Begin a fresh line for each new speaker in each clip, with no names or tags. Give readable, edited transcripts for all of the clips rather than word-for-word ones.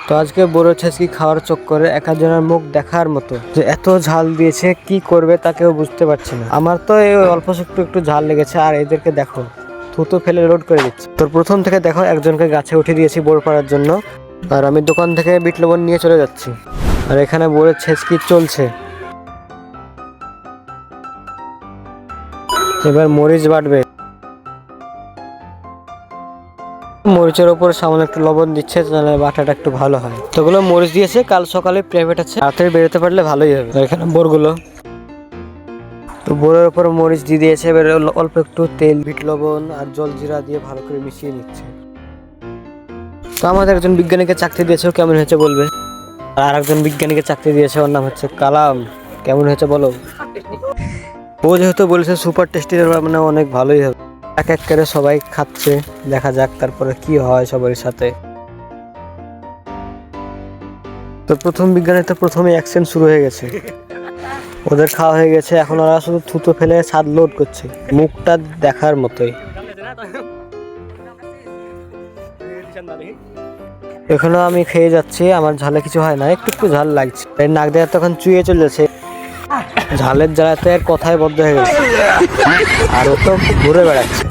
তো আজকে বড় ছেচকি খাওয়ার চক্করে এক একজনের মুখ দেখার মতো, যে এত ঝাল দিয়েছে কি করবে তা কেউ বুঝতে পারছে না। আমার তো এই অল্প একটু একটু ঝাল লেগেছে, আর এদেরকে দেখো থুতু ফেলে লোড করে দিচ্ছে। তোর প্রথম থেকে দেখো একজনকে গাছে উঠে দিয়েছি বোর করার জন্য, আর আমি দোকান থেকে বিট লবণ নিয়ে চলে যাচ্ছি। আর এখানে বোরের ছেচকি চলছে। এবার মরিচ বাটবে, মরিচের ওপর সামান্য একটু লবণ দিচ্ছে, তাহলে বাটাটা একটু ভালো হয়। তো ওগুলো মরিচ দিয়েছে, কাল সকালে প্রাইভেট আছে, তাড়াতাড়ি বেরোতে পারলে ভালোই হবে। এখানে বোরগুলো, তো বোরের ওপর মরিচ দিয়ে দিয়েছে। এবার অল্প একটু তেল, বিট লবণ আর জল জিরা দিয়ে ভালো করে মিশিয়ে নিচ্ছে। তো আমাদের একজন বিজ্ঞানীকে চাকরি দিয়েছে, কেমন হয়েছে বলবে। আর একজন বিজ্ঞানীকে চাকরি দিয়েছে, ওর নাম হচ্ছে কালাম। কেমন হয়েছে বলো। ও যেহেতু বলেছে সুপার টেস্টি, মানে অনেক ভালোই হবে। এক এক করে সবাই খাচ্ছে, দেখা যাক তারপরে কি হয় সবার সাথে। তো প্রথম বিজ্ঞানের তো প্রথমে অ্যাকশন শুরু হয়ে গেছে, ওদের খাওয়া হয়ে গেছে, এখন ওরা শুধু থুতো ফেলে স্বাদ লোড করছে। মুখটা দেখার মতোই। এখনো আমি খেয়ে যাচ্ছি, আমার ঝালে কিছু হয় না, একটু একটু ঝাল লাগছে। নাক দিয়ে তখন চুইয়ে চলে যাচ্ছে, ঝালের জ্বালাতে কথায় বদ্ধ হয়ে গেছে, আর ও তো ঘুরে বেড়াচ্ছে।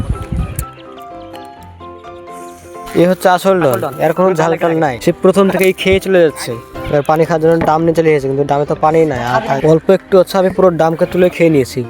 এ হচ্ছে আসল ডন, এর কোনো ঝাল টাল নাই। সে প্রথম থেকেই খেয়ে চলে যাচ্ছে। এবার পানি খাওয়ার জন্য ডাম নিয়ে চলে গেছে, কিন্তু ডামে তো পানি নাই, আর অল্প একটু হচ্ছে আমি পুরো ডামকে তুলে খেয়ে নিয়েছি।